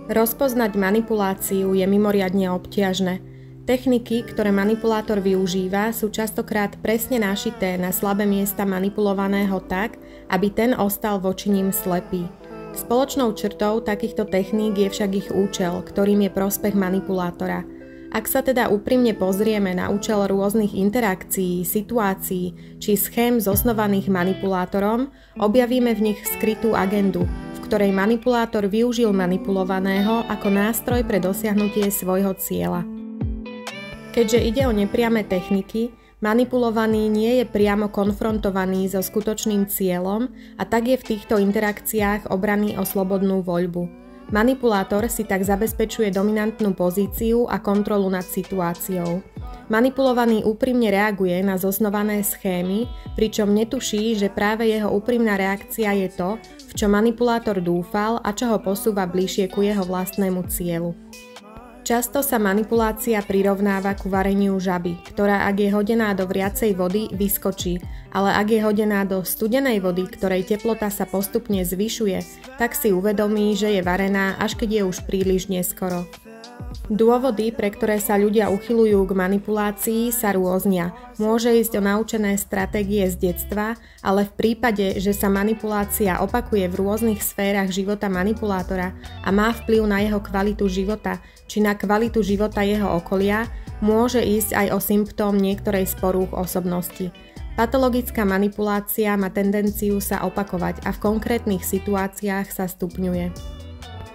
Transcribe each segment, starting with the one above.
Rozpoznať manipuláciu je mimoriadne obťažné. Techniky, ktoré manipulátor využíva, sú častokrát presne našité na slabé miesta manipulovaného tak, aby ten ostal voči ním slepý. Spoločnou črtou takýchto techník je však ich účel, ktorým je prospech manipulátora. Ak sa teda úprimne pozrieme na účel rôznych interakcií, situácií či schém zosnovaných manipulátorom, objavíme v nich skrytú agendu, v ktorej manipulátor využil manipulovaného ako nástroj pre dosiahnutie svojho cieľa. Keďže ide o nepriame techniky, manipulovaný nie je priamo konfrontovaný so skutočným cieľom a tak je v týchto interakciách obraný o slobodnú voľbu. Manipulátor si tak zabezpečuje dominantnú pozíciu a kontrolu nad situáciou. Manipulovaný úprimne reaguje na zosnované schémy, pričom netuší, že práve jeho úprimná reakcia je to, v čo manipulátor dúfal a čo ho posúva bližšie ku jeho vlastnému cieľu. Často sa manipulácia prirovnáva ku vareniu žaby, ktorá ak je hodená do vriacej vody, vyskočí, ale ak je hodená do studenej vody, ktorej teplota sa postupne zvyšuje, tak si uvedomí, že je varená, až keď je už príliš neskoro. Dôvody, pre ktoré sa ľudia uchyľujú k manipulácii, sa rôznia. Môže ísť o naučené stratégie z detstva, ale v prípade, že sa manipulácia opakuje v rôznych sférach života manipulátora a má vplyv na jeho kvalitu života či na kvalitu života jeho okolia, môže ísť aj o symptóm niektorej z porúch osobnosti. Patologická manipulácia má tendenciu sa opakovať a v konkrétnych situáciách sa stupňuje.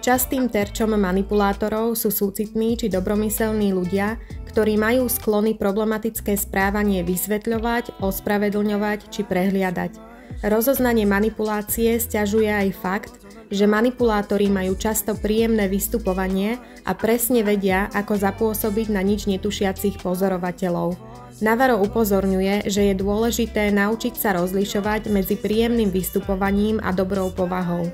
Častým terčom manipulátorov sú súcitní či dobromyselní ľudia, ktorí majú sklony problematické správanie vysvetľovať, ospravedlňovať či prehliadať. Rozoznanie manipulácie sťažuje aj fakt, že manipulátori majú často príjemné vystupovanie a presne vedia, ako zapôsobiť na nič netušiacich pozorovateľov. Navaro upozorňuje, že je dôležité naučiť sa rozlišovať medzi príjemným vystupovaním a dobrou povahou.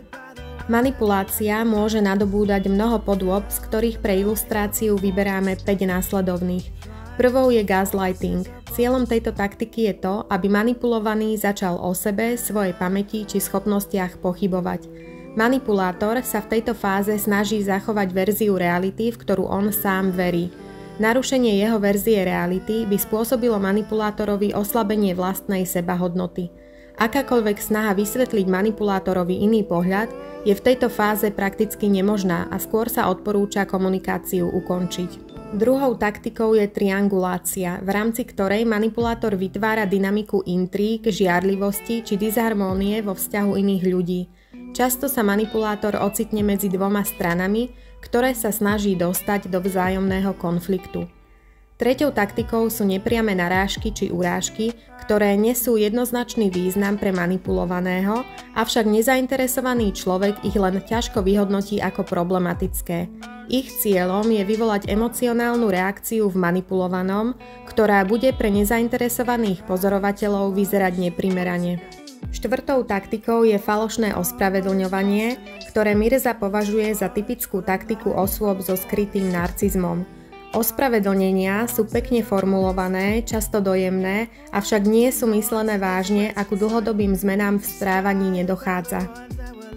Manipulácia môže nadobúdať mnoho podôb, z ktorých pre ilustráciu vyberáme 5 následovných. Prvou je gaslighting. Cieľom tejto taktiky je to, aby manipulovaný začal o sebe, svojej pamäti či schopnostiach pochybovať. Manipulátor sa v tejto fáze snaží zachovať verziu reality, v ktorú on sám verí. Narušenie jeho verzie reality by spôsobilo manipulátorovi oslabenie vlastnej sebahodnoty. Akákoľvek snaha vysvetliť manipulátorovi iný pohľad je v tejto fáze prakticky nemožná a skôr sa odporúča komunikáciu ukončiť. Druhou taktikou je triangulácia, v rámci ktorej manipulátor vytvára dynamiku intríg, žiarlivosti či disharmónie vo vzťahu iných ľudí. Často sa manipulátor ocitne medzi dvoma stranami, ktoré sa snaží dostať do vzájomného konfliktu. Treťou taktikou sú nepriame narážky či urážky, ktoré nesú jednoznačný význam pre manipulovaného, avšak nezainteresovaný človek ich len ťažko vyhodnotí ako problematické. Ich cieľom je vyvolať emocionálnu reakciu v manipulovanom, ktorá bude pre nezainteresovaných pozorovateľov vyzerať neprimerane. Štvrtou taktikou je falošné ospravedlňovanie, ktoré Mirza považuje za typickú taktiku osôb so skrytým narcizmom. Ospravedlnenia sú pekne formulované, často dojemné, avšak nie sú myslené vážne, ako dlhodobým zmenám v správaní nedochádza.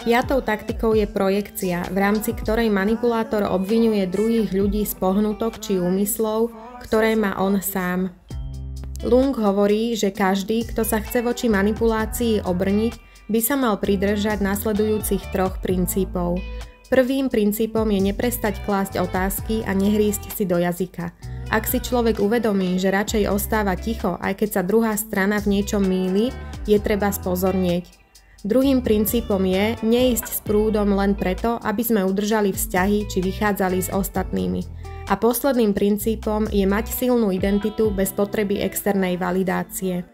Piatou taktikou je projekcia, v rámci ktorej manipulátor obviňuje druhých ľudí z pohnutok či úmyslov, ktoré má on sám. Lung hovorí, že každý, kto sa chce voči manipulácii obrniť, by sa mal pridržať nasledujúcich 3 princípov. Prvým princípom je neprestať klásť otázky a nehrísť si do jazyka. Ak si človek uvedomí, že radšej ostáva ticho, aj keď sa druhá strana v niečom mýli, je treba spozornieť. Druhým princípom je neísť s prúdom len preto, aby sme udržali vzťahy či vychádzali s ostatnými. A posledným princípom je mať silnú identitu bez potreby externej validácie.